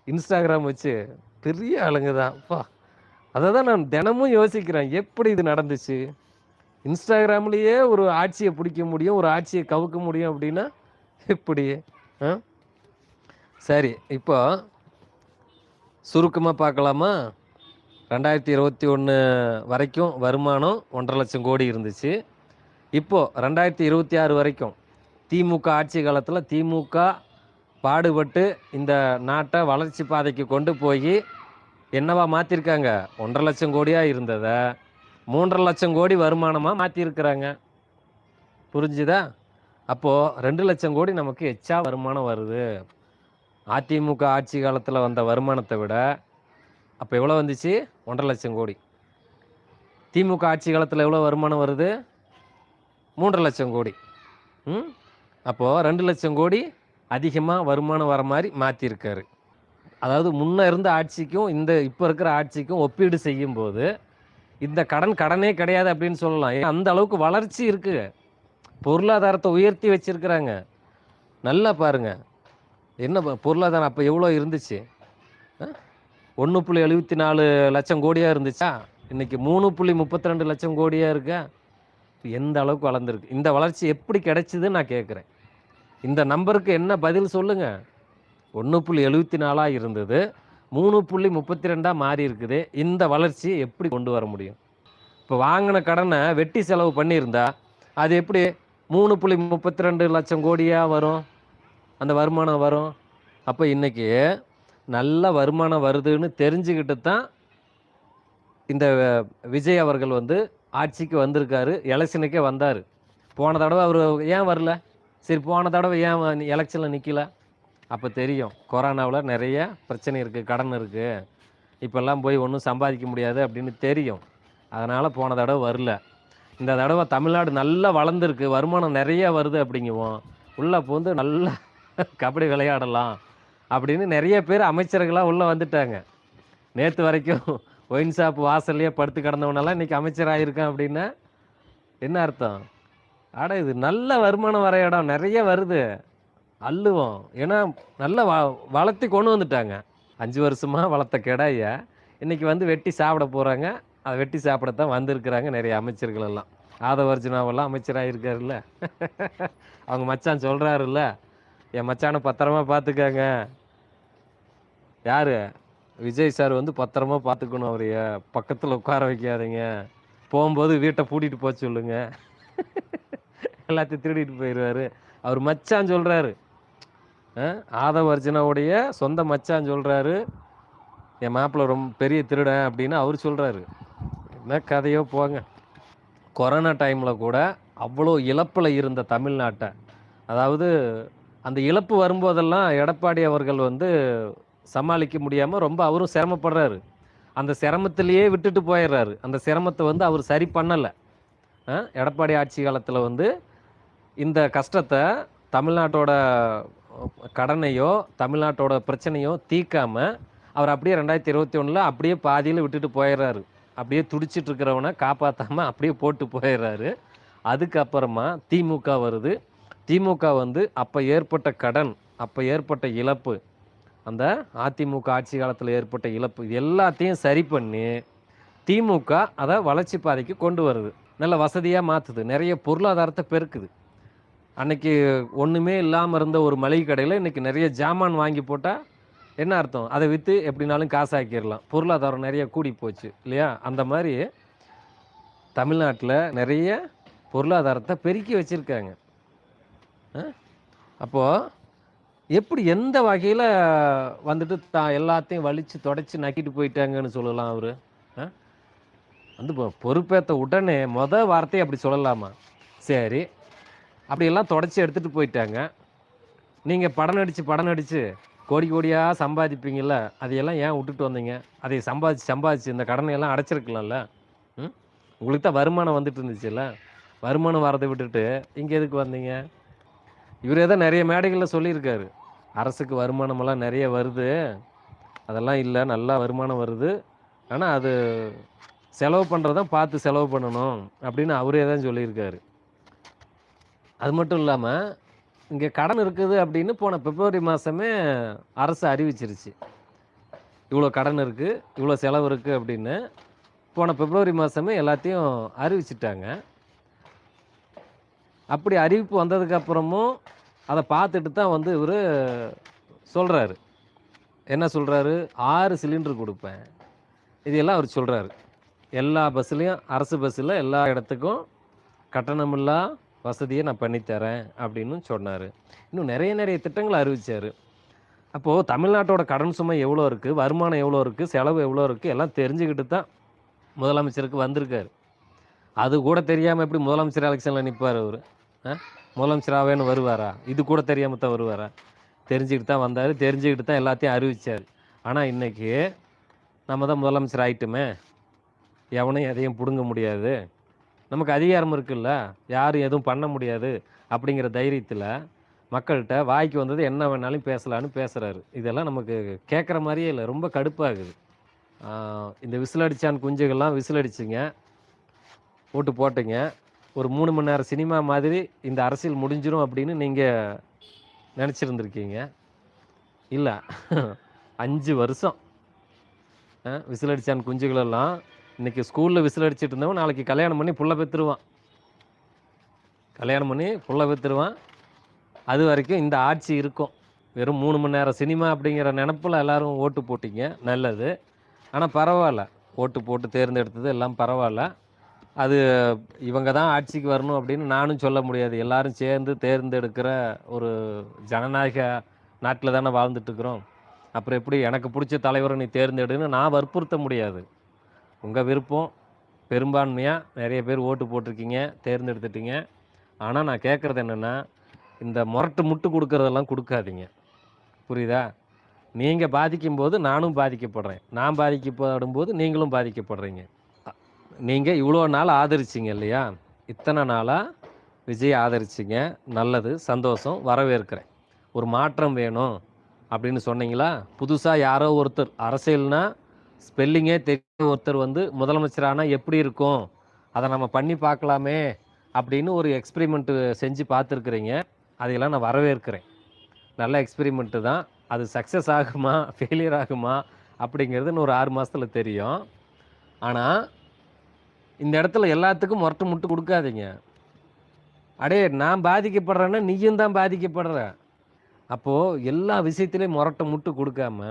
இன்ஸ்டாகிராம் வச்சு, பெரிய ஆளுங்க தான் அப்பா. அதை தான் நான் தினமும் யோசிக்கிறேன், எப்படி இது நடந்துச்சு? இன்ஸ்டாகிராம்லேயே ஒரு ஆட்சியை பிடிக்க முடியும், ஒரு ஆட்சியை கவுக்க முடியும் அப்படின்னா எப்படி? சரி, இப்போ சுருக்கமாக பார்க்கலாமா? 2021 வரைக்கும் வருமானம் 1.5 லட்சம் கோடி இருந்துச்சு. இப்போது 2026 வரைக்கும் திமுக ஆட்சி காலத்தில் திமுக பாடுபட்டு இந்த நாட்டை வளர்ச்சி பாதைக்கு கொண்டு போய் என்னவா மாற்றிருக்காங்க? 1.5 லட்சம் கோடியாக இருந்ததை 3.5 லட்சம் கோடி வருமானமாக மாற்றிருக்கிறாங்க. புரிஞ்சுதா? அப்போது 2 லட்சம் கோடி நமக்கு எச்சா வருமானம் வருது. அதிமுக ஆட்சி காலத்தில் வந்த வருமானத்தை விட அப்போ எவ்வளோ வந்துச்சு? 1.5 லட்சம் கோடி. திமுக ஆட்சி காலத்தில் எவ்வளோ வருமானம் வருது? 3.5 லட்சம் கோடி. அப்போது 2 லட்சம் கோடி அதிகமாக வருமானம் வர மாதிரி மாற்றிருக்காரு. அதாவது முன்னே இருந்த ஆட்சிக்கும் இந்த இப்போ இருக்கிற ஆட்சிக்கும் ஒப்பீடு செய்யும்போது இந்த கடனே கிடையாது அப்படின்னு சொல்லலாம். அந்த அளவுக்கு வளர்ச்சி இருக்குது, பொருளாதாரத்தை உயர்த்தி வச்சிருக்கிறாங்க. நல்லா பாருங்கள், என்ன பொருளாதாரம் அப்போ எவ்வளோ இருந்துச்சு? 1.74 லட்சம் கோடியாக இருந்துச்சா? இன்றைக்கி 3.32 லட்சம் கோடியாக இருக்கா? எந்த அளவுக்கு வளர்ந்துருக்கு? இந்த வளர்ச்சி எப்படி கிடைச்சிதுன்னு நான் கேட்குறேன். இந்த நம்பருக்கு என்ன பதில் சொல்லுங்கள்? 1.74 இருந்தது, 3.32 மாறி இருக்குது. இந்த வளர்ச்சியை எப்படி கொண்டு வர முடியும்? இப்போ வாங்கின கடனை வெட்டி செலவு பண்ணியிருந்தா அது எப்படி 3.32 லட்சம் கோடியாக வரும்? அந்த வருமானம் வரும். அப்போ இன்றைக்கி நல்ல வருமானம் வருதுன்னு தெரிஞ்சுக்கிட்டு தான் இந்த விஜய் அவர்கள் வந்து ஆட்சிக்கு வந்திருக்காரு, எலெக்ஷனுக்கே வந்தார். போன தடவை அவர் ஏன் வரல? சரி, போன தடவை ஏன் எலெக்ஷனில் நிற்கல? அப்போ தெரியும் கொரோனாவில் நிறைய பிரச்சனை இருக்குது, கடன் இருக்குது, இப்போல்லாம் போய் ஒன்றும் சம்பாதிக்க முடியாது அப்படின்னு தெரியும். அதனால் போன தடவை வரல. இந்த தடவை தமிழ்நாடு நல்லா வளர்ந்துருக்கு, வருமானம் நிறைய வருது அப்படிங்குவோம், உள்ளே பூந்து நல்லா கபடி விளையாடலாம் அப்படின்னு நிறைய பேர் அமைச்சர்களாக உள்ளே வந்துட்டாங்க. நேற்று வரைக்கும் ஒயின் ஷாப் வாசல்லையே படுத்து கிடந்தவனெல்லாம் இன்றைக்கி அமைச்சராகிருக்கான் அப்படின்னா என்ன அர்த்தம்? இது நல்ல வருமானம் வர இடம் நிறைய வருது, அள்ளுவோம். ஏன்னா நல்லா வளர்த்தி கொண்டு வந்துட்டாங்க. 5 வருஷமாக வளர்த்த கெடாய இன்றைக்கி வந்து வெட்டி சாப்பிட போகிறாங்க. அதை வெட்டி சாப்பிடத்தான் வந்திருக்கிறாங்க நிறைய அமைச்சர்கள் எல்லாம். ஆதவர்ஜுனாவெல்லாம் அமைச்சராகிருக்காருல்ல, அவங்க மச்சான் சொல்கிறாருல்ல, என் மச்சானை பத்திரமா பார்த்துக்காங்க. யார்? விஜய் சார் வந்து பத்திரமா பார்த்துக்கணும், அவரைய பக்கத்தில் உட்கார வைக்காதீங்க, போகும்போது வீட்டை பூட்டிட்டு போக சொல்லுங்க, எல்லாத்தையும் திருடிட்டு போயிடுவார். அவர் மச்சான் சொல்கிறாரு, ஆதவர்ஜுனாவுடைய சொந்த மச்சான் சொல்கிறாரு, என் மாப்பிள்ளை ரொம்ப பெரிய திருடன் அப்படின்னு அவர் சொல்கிறாரு. என்ன கதையோ போங்க. கொரோனா டைமில் கூட அவ்வளோ இழப்பில் இருந்த தமிழ்நாட்டை, அதாவது அந்த இழப்பு வரும்போதெல்லாம் எடப்பாடி அவர்கள் வந்து சமாளிக்க முடியாமல் ரொம்ப அவரும் சிரமப்படுறாரு. அந்த சிரமத்திலேயே விட்டுட்டு போயிடுறாரு. அந்த சிரமத்தை வந்து அவர் சரி பண்ணலை. எடப்பாடி ஆட்சி காலத்தில் வந்து இந்த கஷ்டத்தை, தமிழ்நாட்டோட கடனையோ தமிழ்நாட்டோட பிரச்சனையோ தீர்க்காமல் அவர் அப்படியே 2021 அப்படியே பாதியில் விட்டுட்டு போயிடுறாரு. அப்படியே துடிச்சிட்டு இருக்கிறவனை காப்பாற்றாமல் அப்படியே போட்டு போயிடுறாரு. அதுக்கப்புறமா திமுக வருது. திமுக வந்து அப்போ ஏற்பட்ட கடன், அப்போ ஏற்பட்ட இழப்பு, அந்த அதிமுக ஆட்சி காலத்தில் ஏற்பட்ட இழப்பு, இது எல்லாத்தையும் சரி பண்ணி திமுக அதை வளர்ச்சி பாதைக்கு கொண்டு வருது, நல்ல வசதியாக மாற்றுது, நிறைய பொருளாதாரத்தை பெருக்குது. அன்னைக்கு ஒன்றுமே இல்லாமல் இருந்த ஒரு மளிகை கடையில் இன்றைக்கி நிறைய ஜாமான் வாங்கி போட்டால் என்ன அர்த்தம்? அதை விற்று எப்படினாலும் காசாக்கிடலாம், பொருளாதாரம் நிறைய கூடி போச்சு இல்லையா? அந்த மாதிரி தமிழ்நாட்டில் நிறைய பொருளாதாரத்தை பெருக்கி வச்சுருக்காங்க. அப்போது எப்படி எந்த வகையில் வந்துட்டு எல்லாத்தையும் வலித்து தொடச்சி நக்கிட்டு போயிட்டாங்கன்னு சொல்லலாம்? அவர் வந்து பொறுப்பேற்ற உடனே வார்த்தையை அப்படி சொல்லலாமா? சரி, அப்படியெல்லாம் தொடச்சி எடுத்துகிட்டு போயிட்டாங்க. நீங்கள் படம் நடித்து கோடி கோடியாக சம்பாதிப்பீங்கள்ல, அதையெல்லாம் ஏன் விட்டுட்டு வந்தீங்க? அதை சம்பாதிச்சு இந்த கடனையெல்லாம் அடைச்சிருக்கலாம்ல. உங்களுக்கு தான் வருமானம் வந்துட்டு இருந்துச்சுல்ல, வருமானம் வரதை விட்டுட்டு இங்கே எதுக்கு வந்தீங்க? இவரே தான் நிறைய மேடைகளில் சொல்லியிருக்காரு, அரசுக்கு வருமானமெல்லாம் நிறைய வருது, அதெல்லாம் இல்லை, நல்லா வருமானம் வருது, ஆனால் அது செலவு பண்ணுறதான் பார்த்து செலவு பண்ணணும் அப்படின்னு அவரே தான் சொல்லியிருக்காரு. அது மட்டும் இல்லாமல் இங்கே கடன் இருக்குது அப்படின்னு போன பிப்ரவரி மாதமே அரசு அறிவிச்சிருச்சு. இவ்வளோ கடன் இருக்குது, இவ்வளோ செலவு இருக்குது அப்படின்னு போன பிப்ரவரி மாதமே எல்லாத்தையும் அறிவிச்சிட்டாங்க. அப்படி அறிவிப்பு வந்ததுக்கப்புறமும் அதை பார்த்துட்டு தான் வந்து இவர் சொல்கிறாரு. என்ன சொல்கிறாரு? 6 சிலிண்டர் கொடுப்பேன். இதெல்லாம் அவர் சொல்கிறாரு. எல்லா பஸ்ஸுலேயும், அரசு பஸ்ஸில் எல்லா இடத்துக்கும் கட்டணமில்லா வசதியை நான் பண்ணித்தரேன் அப்படின்னு சொன்னார். இன்னும் நிறைய திட்டங்களை அறிவித்தார். அப்போது தமிழ்நாட்டோட கடன் சுமை எவ்வளோ இருக்குது, வருமானம் எவ்வளோ இருக்குது, செலவு எவ்வளோ இருக்குது, எல்லாம் தெரிஞ்சுக்கிட்டு தான் முதலமைச்சருக்கு வந்திருக்காரு. அது கூட தெரியாமல் எப்படி முதலமைச்சர் எலெக்ஷனில் நிற்பார் அவர்? முதலமைச்சராகவேன்னு வருவாரா? இது கூட தெரியாமல் தான் வருவாரா? தெரிஞ்சுக்கிட்டு தான் வந்தார், தெரிஞ்சுக்கிட்டு தான் எல்லாத்தையும் அறிவித்தார். ஆனால் இன்றைக்கி நம்ம தான் முதலமைச்சர் ஆகிட்டுமே, எவனையும் எதையும் பிடுங்க முடியாது, நமக்கு அதிகாரம் இருக்குல்ல, யாரும் எதுவும் பண்ண முடியாது அப்படிங்கிற தைரியத்தில் மக்கள்கிட்ட வாய்க்கு வந்தது என்ன வேணாலும் பேசலான்னு பேசுகிறாரு. இதெல்லாம் நமக்கு கேட்குற மாதிரியே இல்லை, ரொம்ப கடுப்பாகுது. இந்த விசிலடிச்சான் குஞ்சுகள்லாம் விசிலடிச்சிங்க, ஓட்டு போட்டுங்க. ஒரு 3 மணி நேரம் சினிமா மாதிரி இந்த அரசியல் முடிஞ்சிடும் அப்படின்னு நீங்கள் நினச்சிருந்துருக்கீங்க. இல்லை, 5 வருஷம் விசிலடிச்சான் குஞ்சுகளெல்லாம் இன்றைக்கி ஸ்கூலில் விசிலடிச்சிட்டு இருந்தவன் நாளைக்கு கல்யாணம் பண்ணி புள்ள பெற்றுருவான். அது வரைக்கும் இந்த ஆட்சி இருக்கும். வெறும் 3 மணி நேரம் சினிமா அப்படிங்கிற நினப்பில் எல்லோரும் ஓட்டு போட்டிங்க, நல்லது. ஆனால் பரவாயில்ல, ஓட்டு போட்டு தேர்ந்தெடுத்தது எல்லாம் பரவாயில்ல. அது இவங்க தான் ஆட்சிக்கு வரணும் அப்படின்னு நானும் சொல்ல முடியாது. எல்லாரும் சேர்ந்து தேர்ந்தெடுக்கிற ஒரு ஜனநாயக நாட்டில் தானே வாழ்ந்துட்டுருக்குறோம். அப்புறம் எப்படி எனக்கு பிடிச்ச தலைவரை நீ தேர்ந்தெடுன்னு நான் வற்புறுத்த முடியாது. உங்கள் விருப்பம். பெரும்பான்மையாக நிறைய பேர் ஓட்டு போட்டிருக்கீங்க, தேர்ந்தெடுத்துட்டீங்க. ஆனால் நான் கேட்குறது என்னென்னா, இந்த முரட்டு முட்டு கொடுக்குறதெல்லாம் கொடுக்காதீங்க, புரியுதா? நீங்கள் பாதிக்கும்போது நானும் பாதிக்கப்படுறேன், நான் பாதிக்கப்படும்போது நீங்களும் பாதிக்கப்படுறீங்க. நீங்கள் இவ்வளோ நாள் ஆதரிச்சிங்க இல்லையா? இத்தனை நாளாக விஜய் ஆதரிச்சிங்க, நல்லது, சந்தோஷம், வரவேற்கிறேன். ஒரு மாற்றம் வேணும் அப்படின்னு சொன்னீங்களா? புதுசாக யாரோ ஒருத்தர், அரசியல்னா ஸ்பெல்லிங்கே தெரிஞ்ச ஒருத்தர் வந்து முதலமைச்சரானால் எப்படி இருக்கும், அதை நம்ம பண்ணி பார்க்கலாமே அப்படின்னு ஒரு எக்ஸ்பெரிமெண்ட்டு செஞ்சு பார்த்துருக்குறீங்க. அதையெல்லாம் நான் வரவேற்கிறேன். நல்ல எக்ஸ்பெரிமெண்ட்டு தான். அது சக்ஸஸ் ஆகுமா ஃபெயிலியர் ஆகுமா அப்படிங்கிறது இன்னும் ஒரு 6 மாதத்தில் தெரியும். ஆனால் இந்த இடத்துல எல்லாத்துக்கும் முரட்டு முட்டு கொடுக்காதீங்க. அடே, நான் பாதிக்கப்படுறேன்னா நீயும் தான் பாதிக்கப்படுற. அப்போது எல்லா விஷயத்துலேயும் முரட்டு முட்டு கொடுக்காம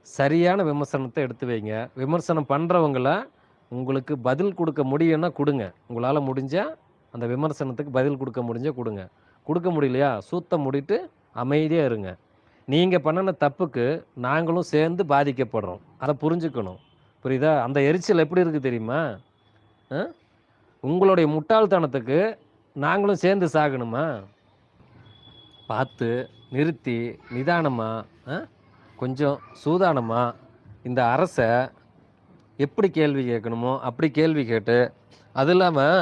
சரியான விமர்சனத்தை எடுத்து வைங்க. விமர்சனம் பண்ணுறவங்கள உங்களுக்கு பதில் கொடுக்க முடியும்னா கொடுங்க. உங்களால் முடிஞ்சால் அந்த விமர்சனத்துக்கு பதில் கொடுக்க முடிஞ்சால் கொடுங்க. கொடுக்க முடியலையா சூத்த மூடிட்டு அமைதியாக இருங்க. நீங்கள் பண்ணின தப்புக்கு நாங்களும் சேர்ந்து பாதிக்கப்படுறோம், அதை புரிஞ்சுக்கணும், புரியுதா? அந்த எரிச்சல் எப்படி இருக்குது தெரியுமா? உங்களுடைய முட்டாள்தனத்துக்கு நாங்களும் சேர்ந்து சாகணுமா? பார்த்து நிறுத்தி நிதானமாக, கொஞ்சம் சூதானமாக இந்த அரசை எப்படி கேள்வி கேட்கணுமோ அப்படி கேள்வி கேட்டு, அது இல்லாமல்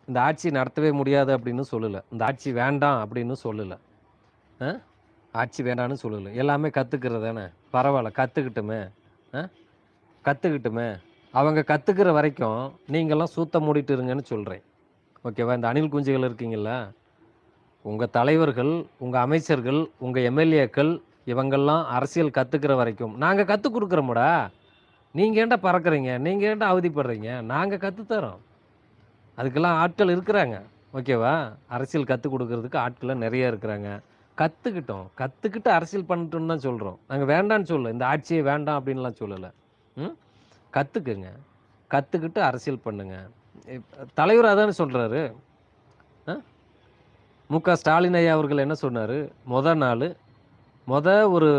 இந்த ஆட்சி நடத்தவே முடியாது அப்படின்னு சொல்லலை, இந்த ஆட்சி வேண்டாம் அப்படின்னு சொல்லலை, ஆட்சி வேண்டான்னு சொல்லலை. எல்லாமே கற்றுக்கிறது தானே, பரவாயில்ல, கற்றுக்கிட்டுமே. அவங்க கற்றுக்கிற வரைக்கும் நீங்கள்லாம் சூத்த மூடிட்டு இருங்கன்னு சொல்கிறேன், ஓகேவா? இந்த அணில் குஞ்சுகள் இருக்கீங்கள, உங்கள் தலைவர்கள், உங்கள் அமைச்சர்கள், உங்கள் எம்எல்ஏக்கள் இவங்கெல்லாம் அரசியல் கற்றுக்கிற வரைக்கும் நாங்கள் கற்றுக் கொடுக்குறோம்டா. நீங்கள் ஏன்டா பறக்கிறீங்க, நீங்கள் ஏன்டா அவதிப்படுறீங்க? நாங்கள் கற்றுத்தரோம். அதுக்கெல்லாம் ஆட்கள் இருக்கிறாங்க, ஓகேவா? அரசியல் கற்றுக் கொடுக்கறதுக்கு ஆட்கள்லாம் நிறைய இருக்கிறாங்க. கற்றுக்கிட்டு அரசியல் பண்ணிட்டோன்னு தான் சொல்கிறோம். நாங்கள் வேண்டான்னு சொல்லலை, இந்த ஆட்சியை வேண்டாம் அப்படின்லாம் சொல்லலை. கற்றுக்குங்க, கற்றுக்கிட்டு அரசியல் பண்ணுங்க. தலைவர் அதானே சொல்கிறாரு. மு.க. ஸ்டாலின் ஐயா அவர்கள் என்ன சொன்னார்? ஒரு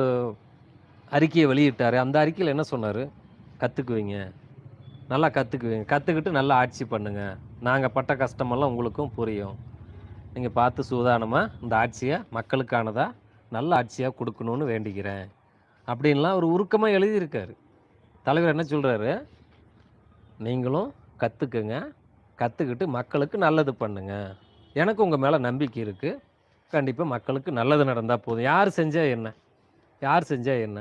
அறிக்கையை வெளியிட்டார். அந்த அறிக்கையில் என்ன சொன்னார்? கற்றுக்குவீங்க, நல்லா கற்றுக்குவீங்க, கற்றுக்கிட்டு நல்லா ஆட்சி பண்ணுங்கள், நாங்கள் பட்ட கஷ்டமெல்லாம் உங்களுக்கும் புரியும், நீங்கள் பார்த்து சூதானமாக இந்த ஆட்சியை மக்களுக்கானதாக நல்ல ஆட்சியாக கொடுக்கணுன்னு வேண்டிக்கிறேன் அப்படின்லாம் ஒரு உருக்கமாக எழுதியிருக்காரு. தலைவர் என்ன சொல்கிறாரு? நீங்களும் கற்றுக்குங்க, கற்றுக்கிட்டு மக்களுக்கு நல்லது பண்ணுங்க. எனக்கு உங்கள் மேலே நம்பிக்கை இருக்குது, கண்டிப்பாக மக்களுக்கு நல்லது நடந்தால் போதும். யார் செஞ்சால் என்ன?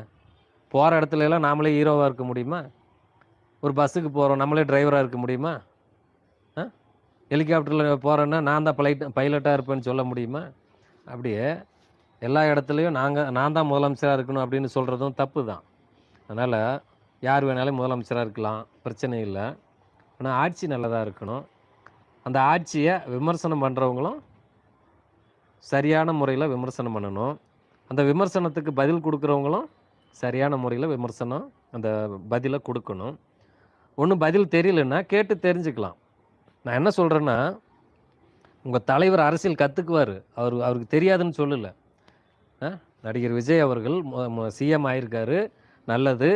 போகிற இடத்துல எல்லாம் நாமளே ஹீரோவாக இருக்க முடியுமா? ஒரு பஸ்ஸுக்கு போகிறோம், நம்மளே டிரைவராக இருக்க முடியுமா? ஹெலிகாப்டரில் போகிறேன்னா நான் தான் பைலட்டாக இருப்பேன்னு சொல்ல முடியுமா? அப்படியே எல்லா இடத்துலையும் நான் தான் முதலமைச்சராக இருக்கணும் அப்படின்னு சொல்கிறதும் தப்பு தான். அதனால் யார் வேணாலும் முதலமைச்சராக இருக்கலாம், பிரச்சனை இல்லை. ஆனால் ஆட்சி நல்லதாக இருக்கணும். அந்த ஆட்சியை விமர்சனம் பண்ணுறவங்களும் சரியான முறையில் விமர்சனம் பண்ணணும். அந்த விமர்சனத்துக்கு பதில் கொடுக்குறவங்களும் சரியான முறையில் விமர்சனம் அந்த பதிலை கொடுக்கணும். ஒன்றும் பதில் தெரியலன்னா கேட்டு தெரிஞ்சுக்கலாம். நான் என்ன சொல்கிறேன்னா, உங்கள் தலைவர் அரசியல் கற்றுக்குவார். அவருக்கு தெரியாதுன்னு சொல்லலை. நடிகர் விஜய் அவர்கள் சிஎம் ஆயிருக்காரு, நல்லது.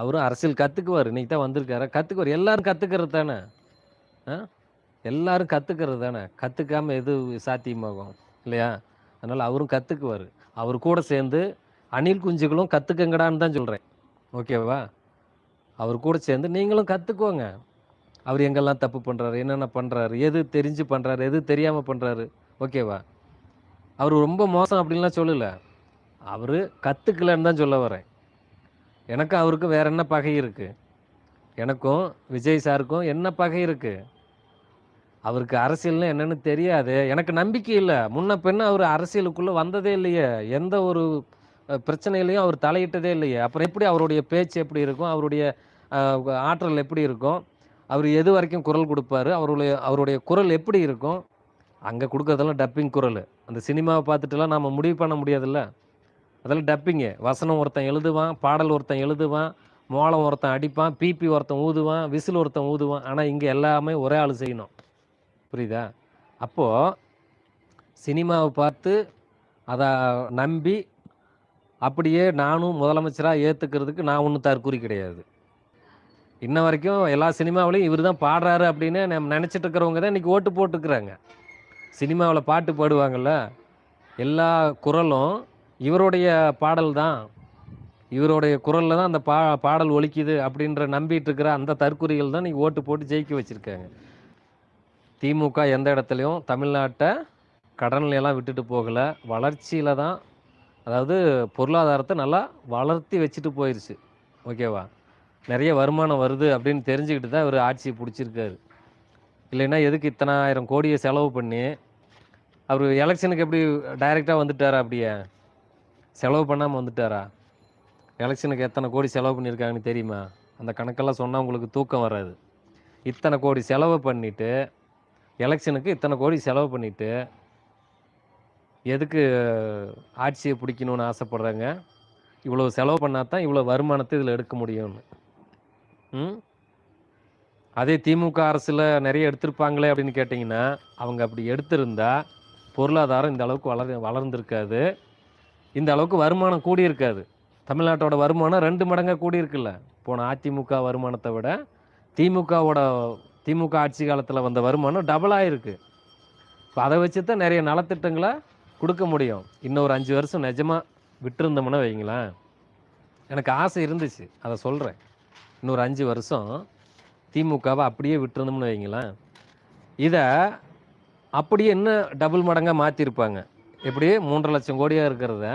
அவரும் அரசியல் கற்றுக்குவார். இன்றைக்கி தான் வந்திருக்காரு, கற்றுக்குவார். எல்லோரும் கற்றுக்கிறது தானே. எல்லோரும் கற்றுக்கிறது தானே. கற்றுக்காமல் எது சாத்தியமாகும் இல்லையா? அதனால் அவரும் கற்றுக்குவார். அவர் கூட சேர்ந்து அணில் குஞ்சுகளும் கற்றுக்கங்கடான்னு தான் சொல்கிறேன். ஓகேவா? அவர் கூட சேர்ந்து நீங்களும் கற்றுக்குவோங்க. அவர் எங்கெல்லாம் தப்பு பண்ணுறாரு, என்னென்ன பண்ணுறாரு, எது தெரிஞ்சு பண்ணுறாரு, எது தெரியாமல் பண்ணுறாரு. ஓகேவா? அவர் ரொம்ப மோசம் அப்படின்லாம் சொல்லலை. அவர் கற்றுக்கலன்னு தான் சொல்ல வரேன். எனக்கும் அவருக்கும் வேறு என்ன பகை இருக்குது? எனக்கும் விஜய் சாருக்கும் என்ன பகை இருக்குது? அவருக்கு அரசியல்னு என்னென்னு தெரியாது. எனக்கு நம்பிக்கை இல்லை. முன்ன பின்ன அவர் அரசியலுக்குள்ளே வந்ததே இல்லையே. எந்த ஒரு பிரச்சனையிலையும் அவர் தலையிட்டதே இல்லையே. அப்புறம் எப்படி அவருடைய பேச்சு எப்படி இருக்கும்? அவருடைய ஆற்றல் எப்படி இருக்கும்? அவர் எது வரைக்கும் குரல் கொடுப்பாரு? அவருடைய குரல் எப்படி இருக்கும்? அங்கே கொடுக்குறதெல்லாம் டப்பிங் குரல். அந்த சினிமாவை பார்த்துட்டுலாம் நம்ம முடிவு பண்ண முடியாதுல்ல. அதெல்லாம் டப்பிங்கு. வசனம் ஒருத்தன் எழுதுவான், பாடல் ஒருத்தன் எழுதுவான், மோளம் ஒருத்தன் அடிப்பான், பிபி ஒருத்தன் ஊதுவான், விசில் ஒருத்தன் ஊதுவான். ஆனால் இங்கே எல்லாமே ஒரே ஆள் செய்யணும். புரியுதா? அப்போது சினிமாவை பார்த்து அதை நம்பி அப்படியே நானும் முதலமைச்சராக ஏற்றுக்கிறதுக்கு நான் ஒன்றும் தற்கூறி கிடையாது. இன்ன வரைக்கும் எல்லா சினிமாவிலையும் இவர் தான் பாடுறாரு அப்படின்னு நம்ம நினச்சிட்டு இருக்கிறவங்க தான் இன்றைக்கி ஓட்டு போட்டுருக்குறாங்க. சினிமாவில் பாட்டு பாடுவாங்கள்ல, எல்லா குரலும் இவருடைய பாடல் தான், இவருடைய குரலில் தான் அந்த பாடல் ஒலிக்குது அப்படின்ற நம்பிட்டு இருக்கிற அந்த தற்கூறிகள் தான் இன்றைக்கி ஓட்டு போட்டு ஜெயிக்க வச்சுருக்காங்க. திமுக எந்த இடத்துலையும் தமிழ்நாட்டை கடன்லையெல்லாம் விட்டுட்டு போகலை, வளர்ச்சியில் தான். அதாவது பொருளாதாரத்தை நல்லா வளர்த்தி வச்சுட்டு போயிடுச்சு. ஓகேவா? நிறைய வருமானம் வருது அப்படின்னு தெரிஞ்சுக்கிட்டு தான் இவர் ஆட்சியை பிடிச்சிருக்காரு. இல்லைன்னா எதுக்கு இத்தனை 1000 கோடியை செலவு பண்ணி அவர் எலெக்ஷனுக்கு எப்படி டைரெக்டாக வந்துட்டாரா? அப்படியே செலவு பண்ணாமல் வந்துட்டாரா? எலெக்ஷனுக்கு எத்தனை கோடி செலவு பண்ணியிருக்காங்கன்னு தெரியுமா? அந்த கணக்கெல்லாம் சொன்னால் உங்களுக்கு தூக்கம் வராது. இத்தனை கோடி செலவு பண்ணிவிட்டு எலெக்ஷனுக்கு இத்தனை கோடி செலவு பண்ணிவிட்டு எதுக்கு ஆட்சியை பிடிக்கணும்னு ஆசைப்படுறாங்க? இவ்வளோ செலவு பண்ணால் தான் இவ்வளோ வருமானத்தை இதில் எடுக்க முடியும்னு. அதே திமுக அரசில் நிறைய எடுத்திருப்பாங்களே அப்படின்னு கேட்டிங்கன்னா, அவங்க அப்படி எடுத்திருந்தா பொருளாதாரம் இந்த அளவுக்கு வளர்ந்துருக்காது, இந்த அளவுக்கு வருமானம் கூடியிருக்காது. தமிழ்நாட்டோட வருமானம் 2 மடங்காக கூடியிருக்குல்ல. போன அதிமுக வருமானத்தை விட திமுக ஆட்சி காலத்தில் வந்த வருமானம் டபுளாக இருக்குது. இப்போ அதை வச்சு தான் நிறைய நலத்திட்டங்களை கொடுக்க முடியும். இன்னொரு 5 வருஷம் நிஜமாக விட்டுருந்தோம்னா வைங்களேன், எனக்கு ஆசை இருந்துச்சு, அதை சொல்கிறேன். இன்னொரு 5 வருஷம் திமுகவை அப்படியே விட்டுருந்தோம்னு வைங்களேன், இதை அப்படியே இன்னும் டபுள் மடங்காக மாற்றிருப்பாங்க. எப்படி 3.5 லட்சம் கோடியாக இருக்கிறத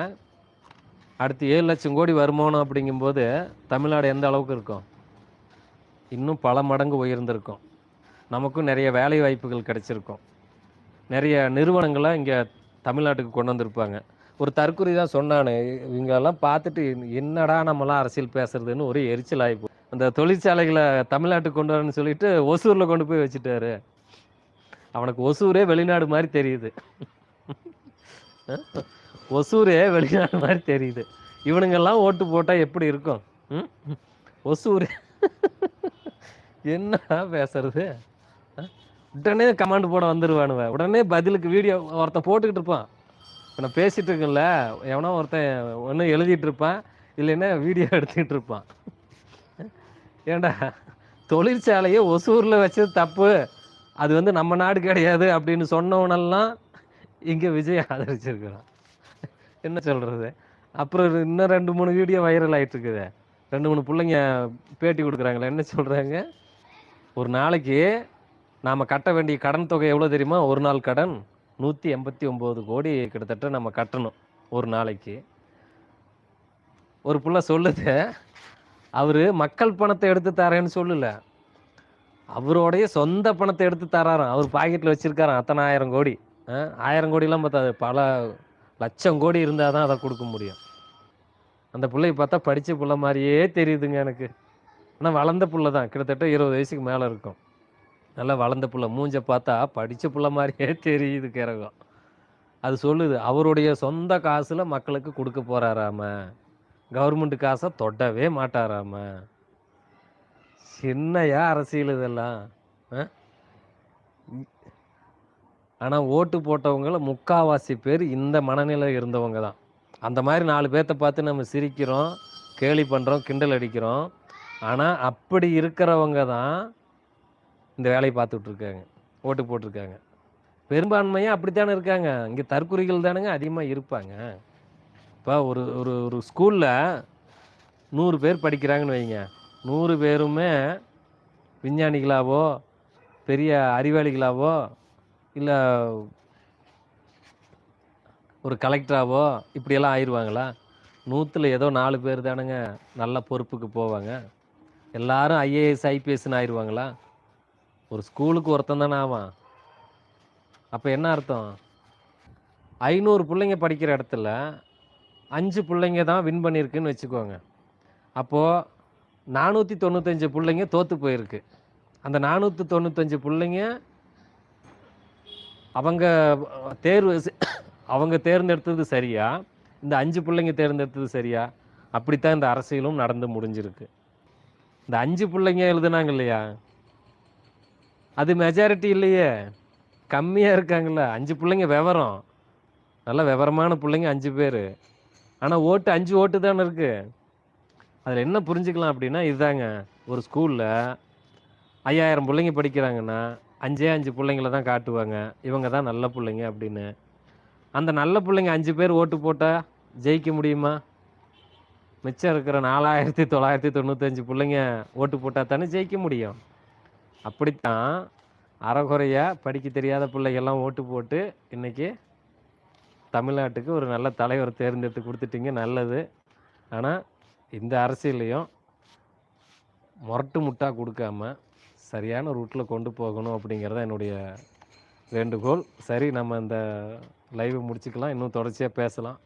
அடுத்து 7 லட்சம் கோடி வருமானம் அப்படிங்கும்போது தமிழ்நாடு எந்த அளவுக்கு இருக்கும்? இன்னும் பல மடங்கு உயர்ந்திருக்கும். நமக்கும் நிறைய வேலை வாய்ப்புகள் கிடைச்சிருக்கும். நிறைய நிறுவனங்களை இங்கே தமிழ்நாட்டுக்கு கொண்டு வந்திருப்பாங்க. ஒரு தற்கொலை தான் சொன்னானே, இவங்கெல்லாம் பார்த்துட்டு என்னடா நம்மளாம் அரசியல் பேசுறதுன்னு ஒரு எரிச்சல் ஆகிப்போம். அந்த தொழிற்சாலைகளை தமிழ்நாட்டுக்கு கொண்டு வரணும்னு சொல்லிட்டு ஒசூரில் கொண்டு போய் வச்சுட்டாரு. அவனுக்கு ஒசூரே வெளிநாடு மாதிரி தெரியுது. ஒசூரே வெளிநாடு மாதிரி தெரியுது. இவனுங்கெல்லாம் ஓட்டு போட்டால் எப்படி இருக்கும்? ஒசூரே என்ன பேசுறது? உடனே கமாண்ட் போட வந்துடுவானுவ. உடனே பதிலுக்கு வீடியோ ஒருத்தன் போட்டுக்கிட்டு இருப்பான். இப்போ நான் பேசிகிட்டு இருக்கேன்ல, எவனோ ஒருத்தன் ஒன்று எழுதிட்டு இருப்பான், இல்லைன்னா வீடியோ எடுத்துக்கிட்டு இருப்பான். ஏண்டா, தொழிற்சாலையை ஒசூரில் வச்சது தப்பு, அது நம்ம நாடு கிடையாது அப்படின்னு சொன்னவனெல்லாம் இங்கே விஜய் ஆதரிச்சிருக்கிறான். என்ன சொல்கிறது? அப்புறம் இன்னும் 2-3 வீடியோ வைரல் ஆகிட்டு இருக்குது. 2-3 பிள்ளைங்க பேட்டி கொடுக்குறாங்களே, என்ன சொல்கிறாங்க? ஒரு நாளைக்கு நாம் கட்ட வேண்டிய கடன் தொகை எவ்வளோ தெரியுமா? ஒரு நாள் கடன் 189 கோடி கிட்டத்தட்ட நம்ம கட்டணும் ஒரு நாளைக்கு. ஒரு புள்ள சொல்லுது, அவர் மக்கள் பணத்தை எடுத்து தரேன்னு சொல்லலை, அவருடைய சொந்த பணத்தை எடுத்து தராராம். அவர் பாக்கெட்ல வச்சிருக்காராம் அத்தனை 1000 கோடி. 1000 கோடிலாம் பத்தாது. பல லட்சம் கோடி இருந்தா தான் அத குடுக்க முடியும். அந்த புள்ளைய பார்த்தா படிச்ச புள்ள மாரியே தெரியுதுங்க எனக்கு. ஆனா வளர்ந்த புள்ள தான். கிட்டத்தட்ட 20 வயசுக்கு மேல இருக்கும். நல்லா வளர்ந்த புள்ள. மூஞ்ச பார்த்தா படிச்ச புள்ள மாரியே தெரியுது கிரகம். அது சொல்லுது. அவருடைய சொந்த காசுல மக்களுக்கு குடுக்க போறாராம. கவர்மெண்ட் காச தொடவே மாட்டாராம. என்னய்யா அரசியல் இதெல்லாம்? அ? ஆனா ஓட்டு போட்டவங்கள முக்காவாசி பேர் இந்த மனநிலை இருந்தவங்க தான். அந்த மாரி 4 பேத்த பார்த்து நம்ம சிரிக்கிறோம், கேலி பண்றோம், கிண்டல் அடிக்கிறோம். ஆனா அப்படி இருக்கிறவங்க தான் இந்த வேலைய பார்த்துட்டு இருக்காங்க. ஓட்டு போட்டுருக்காங்க. பெரும்பான்மையா அப்படித்தானே இருக்காங்க. இங்க தற்குறிகள் தானங்க அதிகமா இருப்பாங்க. இப்ப ஒரு ஒரு ஒரு ஸ்கூல்ல 100 பேர் படிக்கிறாங்கன்னு வைங்க. 100 பேருமே விஞ்ஞானிகளாவோ, பெரிய அறிவாளிகளாவோ, இல்ல ஒரு கலெக்டராவோ இப்படியெல்லாம் ஆயிருவாங்களா? 100ல ஏதோ 4 பேர் தானங்க நல்ல பொறுப்புக்கு போவாங்க. எல்லாரும் ஐஏஎஸ், ஐபிஎஸ்ன்னு ஆயிருவாங்களா? ஒரு ஸ்கூலுக்கு ஒருத்தன் தானே ஆவான். அப்ப என்ன அர்த்தம்? 500 புள்ளைங்க படிக்கிற இடத்துல 5 புள்ளைங்க தான் வின் பண்ணியிருக்குன்னு வச்சுக்கோங்க. அப்போ 495 புள்ளைங்க தோத்து போயிருக்கு. அந்த 495 புள்ளைங்க அவங்க தேர்வு அவங்க தேர்ந்தெடுத்தது சரியா? இந்த 5 புள்ளைங்க தேர்ந்தெடுத்தது சரியா? அப்படித்தான் இந்த அரசியலும் நடந்து முடிஞ்சிருக்கு. இந்த 5 புள்ளைங்க எழுதுனாங்க இல்லையா? அது மெஜாரிட்டி இல்லையே. கம்மியா இருக்காங்கல்ல. 5 புள்ளைங்க விவரம். நல்ல விவரமான புள்ளைங்க 5 பேரு. ஆனா ஓட்டு 5 ஓட்டு தானே இருக்கு. அதில் என்ன புரிஞ்சுக்கலாம் அப்படின்னா இதுதாங்க. ஒரு ஸ்கூலில் 5000 பிள்ளைங்க படிக்கிறாங்கன்னா 5 பிள்ளைங்கள தான் காட்டுவாங்க. இவங்க தான் நல்ல பிள்ளைங்க அப்படின்னு. அந்த நல்ல பிள்ளைங்க 5 பேர் ஓட்டு போட்டால் ஜெயிக்க முடியுமா? மிச்சம் இருக்கிற 4995 பிள்ளைங்க ஓட்டு போட்டால் தானே ஜெயிக்க முடியும். அப்படித்தான் அறகுறையாக படிக்க தெரியாத பிள்ளைகள்லாம் ஓட்டு போட்டு இன்றைக்கி தமிழ்நாட்டுக்கு ஒரு நல்ல தலைவர் தேர்ந்தெடுத்து கொடுத்துட்டீங்க, நல்லது. ஆனால் இந்த அரசியலையும் முரட்டு முட்டா கொடுக்காம சரியான ரூட்டில் கொண்டு போகணும் அப்படிங்கிறத என்னுடைய வேண்டுகோள். சரி, நம்ம இந்த லைவை முடிச்சுக்கலாம். இன்னும் தொடர்ச்சியாக பேசலாம்.